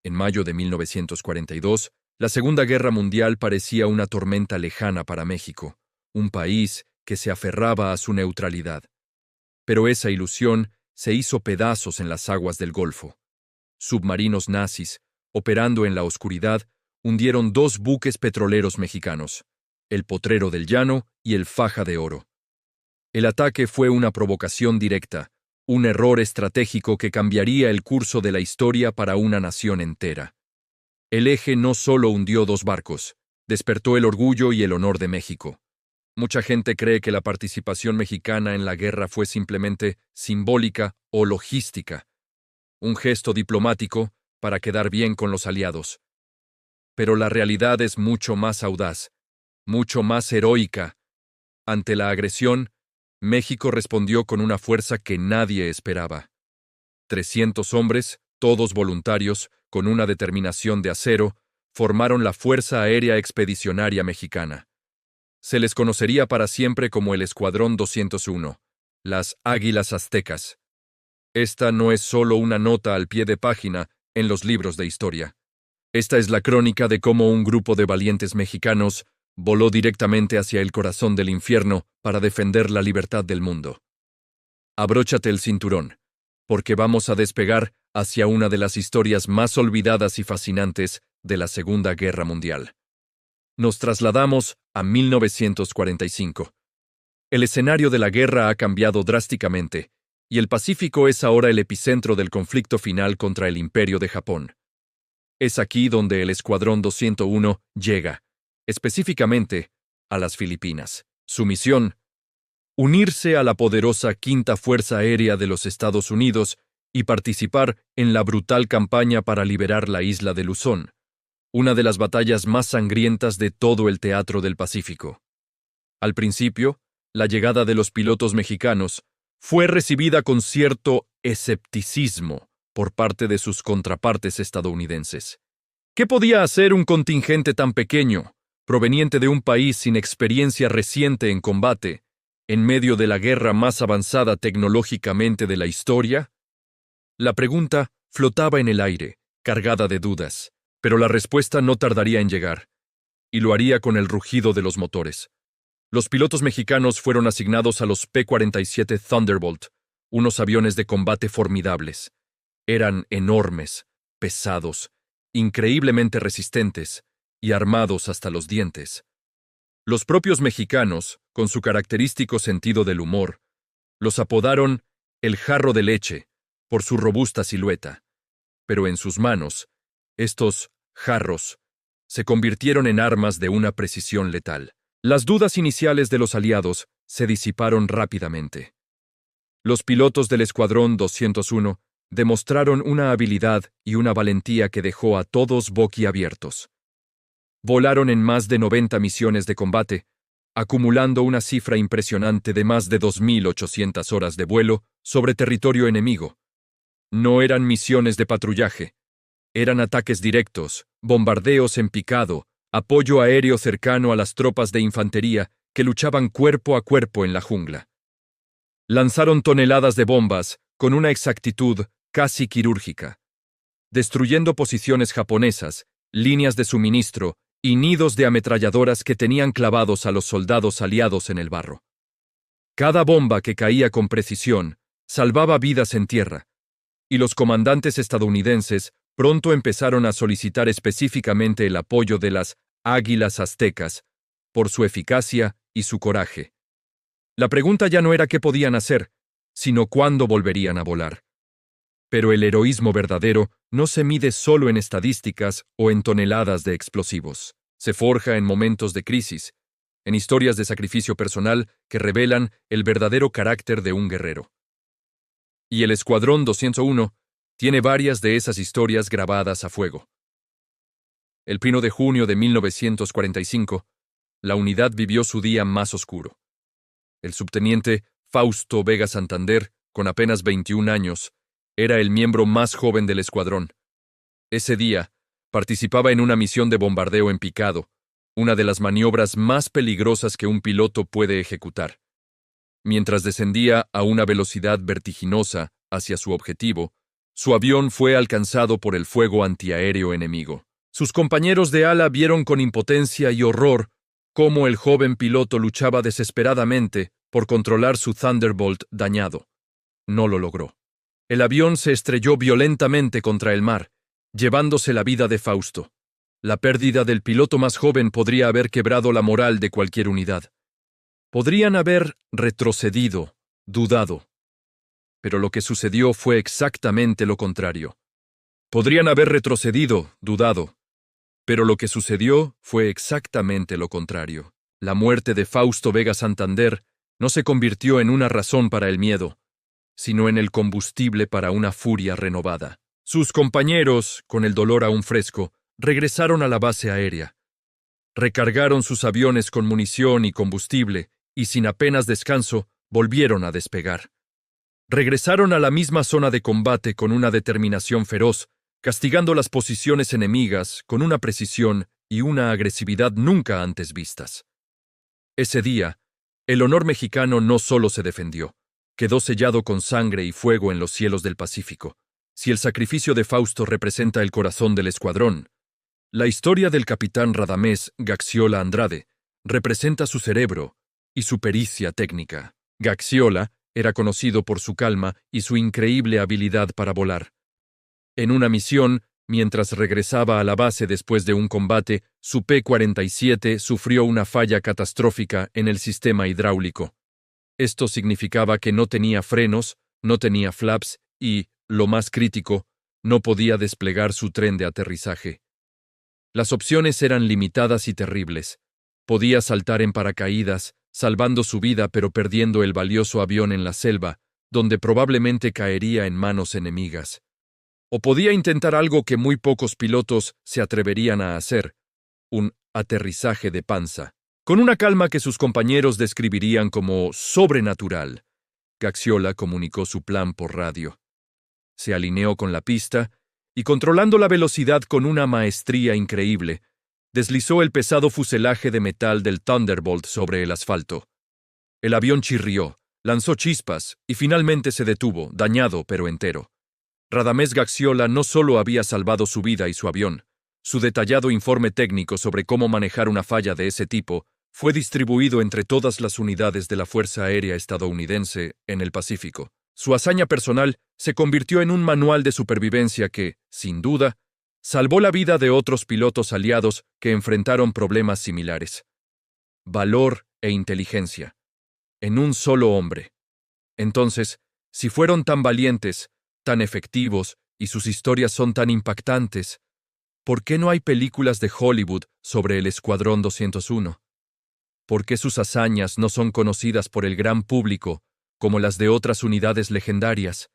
En mayo de 1942, la Segunda Guerra Mundial parecía una tormenta lejana para México, un país que se aferraba a su neutralidad. Pero esa ilusión se hizo pedazos en las aguas del Golfo. Submarinos nazis, operando en la oscuridad, hundieron dos buques petroleros mexicanos, el Potrero del Llano y el Faja de Oro. El ataque fue una provocación directa, un error estratégico que cambiaría el curso de la historia para una nación entera. El Eje no solo hundió dos barcos, despertó el orgullo y el honor de México. Mucha gente cree que la participación mexicana en la guerra fue simplemente simbólica o logística, un gesto diplomático para quedar bien con los aliados. Pero la realidad es mucho más audaz, mucho más heroica. Ante la agresión, México respondió con una fuerza que nadie esperaba. 300 hombres, todos voluntarios, con una determinación de acero, formaron la Fuerza Aérea Expedicionaria Mexicana. Se les conocería para siempre como el Escuadrón 201, las Águilas Aztecas. Esta no es solo una nota al pie de página en los libros de historia. Esta es la crónica de cómo un grupo de valientes mexicanos voló directamente hacia el corazón del infierno para defender la libertad del mundo. Abróchate el cinturón, porque vamos a despegar hacia una de las historias más olvidadas y fascinantes de la Segunda Guerra Mundial. Nos trasladamos a 1945. El escenario de la guerra ha cambiado drásticamente, y el Pacífico es ahora el epicentro del conflicto final contra el Imperio de Japón. Es aquí donde el Escuadrón 201 llega, específicamente, a las Filipinas. Su misión: unirse a la poderosa Quinta Fuerza Aérea de los Estados Unidos y participar en la brutal campaña para liberar la isla de Luzón, una de las batallas más sangrientas de todo el teatro del Pacífico. Al principio, la llegada de los pilotos mexicanos fue recibida con cierto escepticismo por parte de sus contrapartes estadounidenses. ¿Qué podía hacer un contingente tan pequeño, proveniente de un país sin experiencia reciente en combate, en medio de la guerra más avanzada tecnológicamente de la historia? La pregunta flotaba en el aire, cargada de dudas, pero la respuesta no tardaría en llegar, y lo haría con el rugido de los motores. Los pilotos mexicanos fueron asignados a los P-47 Thunderbolt, unos aviones de combate formidables. Eran enormes, pesados, increíblemente resistentes y armados hasta los dientes. Los propios mexicanos, con su característico sentido del humor, los apodaron el jarro de leche por su robusta silueta, pero en sus manos, estos jarros se convirtieron en armas de una precisión letal. Las dudas iniciales de los aliados se disiparon rápidamente. Los pilotos del Escuadrón 201 demostraron una habilidad y una valentía que dejó a todos boquiabiertos. Volaron en más de 90 misiones de combate, acumulando una cifra impresionante de más de 2.800 horas de vuelo sobre territorio enemigo. No eran misiones de patrullaje, eran ataques directos, bombardeos en picado, apoyo aéreo cercano a las tropas de infantería que luchaban cuerpo a cuerpo en la jungla. Lanzaron toneladas de bombas con una exactitud casi quirúrgica, destruyendo posiciones japonesas, líneas de suministro y nidos de ametralladoras que tenían clavados a los soldados aliados en el barro. Cada bomba que caía con precisión salvaba vidas en tierra, y los comandantes estadounidenses pronto empezaron a solicitar específicamente el apoyo de las Águilas Aztecas por su eficacia y su coraje. La pregunta ya no era qué podían hacer, sino cuándo volverían a volar. Pero el heroísmo verdadero no se mide solo en estadísticas o en toneladas de explosivos. Se forja en momentos de crisis, en historias de sacrificio personal que revelan el verdadero carácter de un guerrero. Y el Escuadrón 201 tiene varias de esas historias grabadas a fuego. El 1 de junio de 1945, la unidad vivió su día más oscuro. El subteniente Fausto Vega Santander, con apenas 21 años, era el miembro más joven del escuadrón. Ese día, participaba en una misión de bombardeo en picado, una de las maniobras más peligrosas que un piloto puede ejecutar. Mientras descendía a una velocidad vertiginosa hacia su objetivo, Su avión fue alcanzado por el fuego antiaéreo enemigo. Sus compañeros de ala vieron con impotencia y horror cómo el joven piloto luchaba desesperadamente por controlar su Thunderbolt dañado. No lo logró. El avión se estrelló violentamente contra el mar, llevándose la vida de Fausto. La pérdida del piloto más joven podría haber quebrado la moral de cualquier unidad. Podrían haber retrocedido, dudado. Pero lo que sucedió fue exactamente lo contrario. Podrían haber retrocedido, dudado. Pero lo que sucedió fue exactamente lo contrario. La muerte de Fausto Vega Santander no se convirtió en una razón para el miedo, sino en el combustible para una furia renovada. Sus compañeros, con el dolor aún fresco, regresaron a la base aérea. Recargaron sus aviones con munición y combustible, y sin apenas descanso, volvieron a despegar. Regresaron a la misma zona de combate con una determinación feroz, castigando las posiciones enemigas con una precisión y una agresividad nunca antes vistas. Ese día, el honor mexicano no solo se defendió, quedó sellado con sangre y fuego en los cielos del Pacífico. Si el sacrificio de Fausto representa el corazón del escuadrón, la historia del capitán Radamés Gaxiola Andrade representa su cerebro y su pericia técnica. Gaxiola era conocido por su calma y su increíble habilidad para volar. En una misión, mientras regresaba a la base después de un combate, su P-47 sufrió una falla catastrófica en el sistema hidráulico. Esto significaba que no tenía frenos, no tenía flaps y, lo más crítico, no podía desplegar su tren de aterrizaje. Las opciones eran limitadas y terribles. Podía saltar en paracaídas, salvando su vida pero perdiendo el valioso avión en la selva, donde probablemente caería en manos enemigas. O podía intentar algo que muy pocos pilotos se atreverían a hacer, un aterrizaje de panza, con una calma que sus compañeros describirían como sobrenatural. Gaxiola comunicó su plan por radio. Se alineó con la pista y, controlando la velocidad con una maestría increíble, deslizó el pesado fuselaje de metal del Thunderbolt sobre el asfalto. El avión chirrió, lanzó chispas y finalmente se detuvo, dañado pero entero. Radamés Gaxiola no solo había salvado su vida y su avión, su detallado informe técnico sobre cómo manejar una falla de ese tipo fue distribuido entre todas las unidades de la Fuerza Aérea estadounidense en el Pacífico. Su hazaña personal se convirtió en un manual de supervivencia que, sin duda, salvó la vida de otros pilotos aliados que enfrentaron problemas similares. Valor e inteligencia, en un solo hombre. Entonces, si fueron tan valientes, tan efectivos y sus historias son tan impactantes, ¿por qué no hay películas de Hollywood sobre el Escuadrón 201? ¿Por qué sus hazañas no son conocidas por el gran público como las de otras unidades legendarias?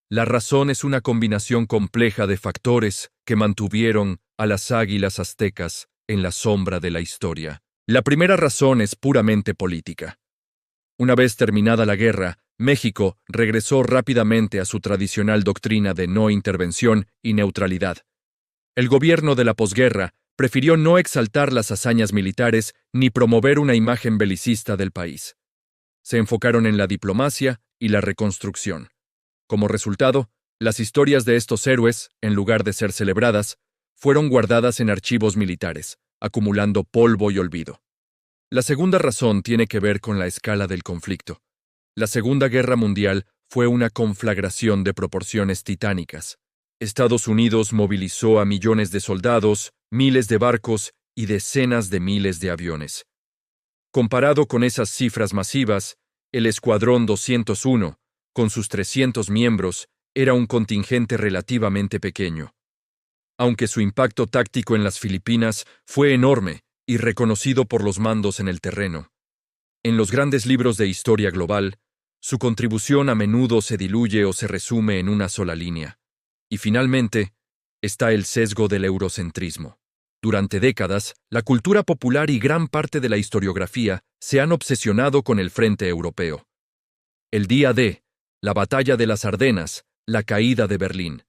La razón es una combinación compleja de factores que mantuvieron a las águilas aztecas en la sombra de la historia. La primera razón es puramente política. Una vez terminada la guerra, México regresó rápidamente a su tradicional doctrina de no intervención y neutralidad. El gobierno de la posguerra prefirió no exaltar las hazañas militares ni promover una imagen belicista del país. Se enfocaron en la diplomacia y la reconstrucción. Como resultado, las historias de estos héroes, en lugar de ser celebradas, fueron guardadas en archivos militares, acumulando polvo y olvido. La segunda razón tiene que ver con la escala del conflicto. La Segunda Guerra Mundial fue una conflagración de proporciones titánicas. Estados Unidos movilizó a millones de soldados, miles de barcos y decenas de miles de aviones. Comparado con esas cifras masivas, el Escuadrón 201, con sus 300 miembros, era un contingente relativamente pequeño. Aunque su impacto táctico en las Filipinas fue enorme y reconocido por los mandos en el terreno, en los grandes libros de historia global, su contribución a menudo se diluye o se resume en una sola línea. Y finalmente, está el sesgo del eurocentrismo. Durante décadas, la cultura popular y gran parte de la historiografía se han obsesionado con el frente europeo. El día D, la batalla de las Ardenas, la caída de Berlín.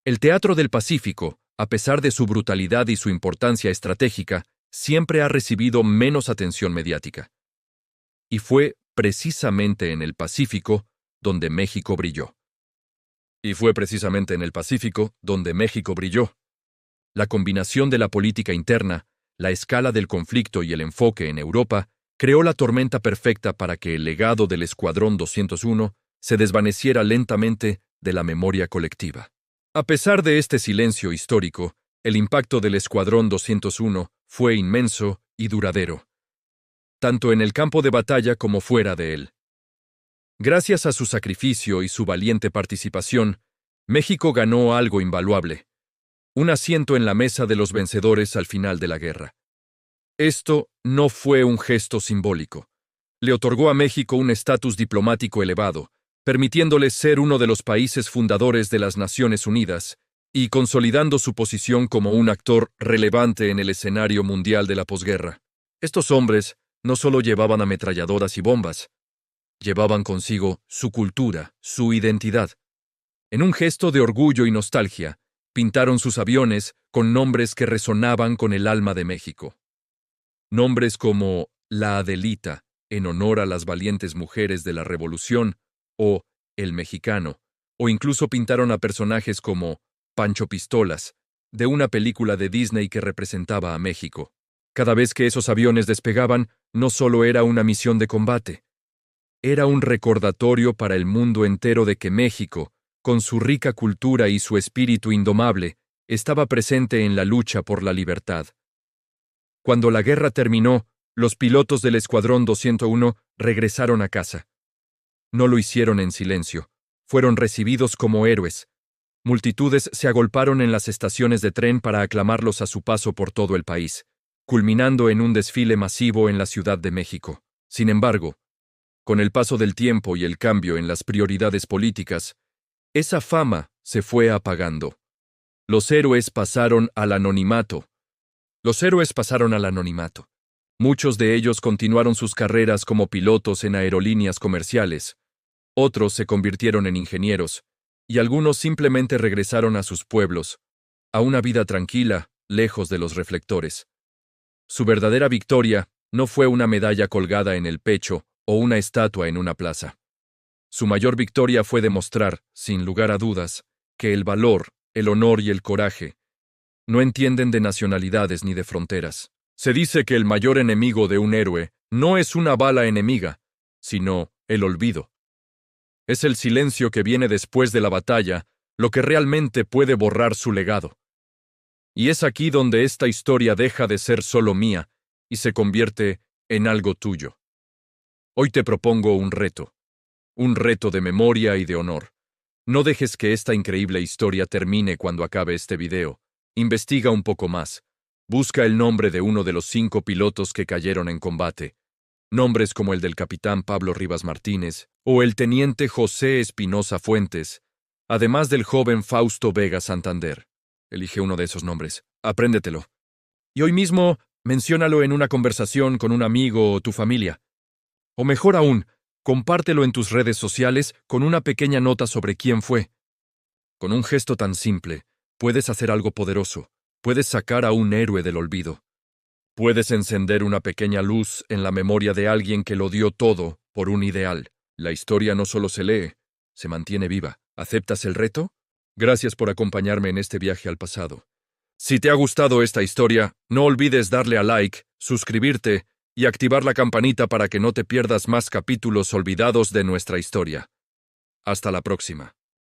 El teatro del Pacífico, a pesar de su brutalidad y su importancia estratégica, siempre ha recibido menos atención mediática. Y fue precisamente en el Pacífico donde México brilló. Y fue precisamente en el Pacífico donde México brilló. La combinación de la política interna, la escala del conflicto y el enfoque en Europa creó la tormenta perfecta para que el legado del Escuadrón 201 se desvaneciera lentamente de la memoria colectiva. A pesar de este silencio histórico, el impacto del Escuadrón 201 fue inmenso y duradero, tanto en el campo de batalla como fuera de él. Gracias a su sacrificio y su valiente participación, México ganó algo invaluable: un asiento en la mesa de los vencedores al final de la guerra. Esto no fue un gesto simbólico. Le otorgó a México un estatus diplomático elevado, permitiéndole ser uno de los países fundadores de las Naciones Unidas y consolidando su posición como un actor relevante en el escenario mundial de la posguerra. Estos hombres no solo llevaban ametralladoras y bombas, llevaban consigo su cultura, su identidad. En un gesto de orgullo y nostalgia, pintaron sus aviones con nombres que resonaban con el alma de México. Nombres como La Adelita, en honor a las valientes mujeres de la Revolución, o El Mexicano, o incluso pintaron a personajes como Pancho Pistolas, de una película de Disney que representaba a México. Cada vez que esos aviones despegaban, no solo era una misión de combate, era un recordatorio para el mundo entero de que México, con su rica cultura y su espíritu indomable, estaba presente en la lucha por la libertad. Cuando la guerra terminó, los pilotos del Escuadrón 201 regresaron a casa. No lo hicieron en silencio. Fueron recibidos como héroes. Multitudes se agolparon en las estaciones de tren para aclamarlos a su paso por todo el país, culminando en un desfile masivo en la Ciudad de México. Sin embargo, con el paso del tiempo y el cambio en las prioridades políticas, esa fama se fue apagando. Los héroes pasaron al anonimato. Muchos de ellos continuaron sus carreras como pilotos en aerolíneas comerciales, otros se convirtieron en ingenieros, y algunos simplemente regresaron a sus pueblos, a una vida tranquila, lejos de los reflectores. Su verdadera victoria no fue una medalla colgada en el pecho o una estatua en una plaza. Su mayor victoria fue demostrar, sin lugar a dudas, que el valor, el honor y el coraje no entienden de nacionalidades ni de fronteras. Se dice que el mayor enemigo de un héroe no es una bala enemiga, sino el olvido. Es el silencio que viene después de la batalla lo que realmente puede borrar su legado. Y es aquí donde esta historia deja de ser solo mía y se convierte en algo tuyo. Hoy te propongo un reto de memoria y de honor. No dejes que esta increíble historia termine cuando acabe este video. Investiga un poco más. Busca el nombre de uno de los 5 pilotos que cayeron en combate. Nombres como el del capitán Pablo Rivas Martínez o el teniente José Espinosa Fuentes, además del joven Fausto Vega Santander. Elige uno de esos nombres. Apréndetelo. Y hoy mismo, menciónalo en una conversación con un amigo o tu familia. O mejor aún, compártelo en tus redes sociales con una pequeña nota sobre quién fue. Con un gesto tan simple, puedes hacer algo poderoso. Puedes sacar a un héroe del olvido. Puedes encender una pequeña luz en la memoria de alguien que lo dio todo por un ideal. La historia no solo se lee, se mantiene viva. ¿Aceptas el reto? Gracias por acompañarme en este viaje al pasado. Si te ha gustado esta historia, no olvides darle a like, suscribirte y activar la campanita para que no te pierdas más capítulos olvidados de nuestra historia. Hasta la próxima.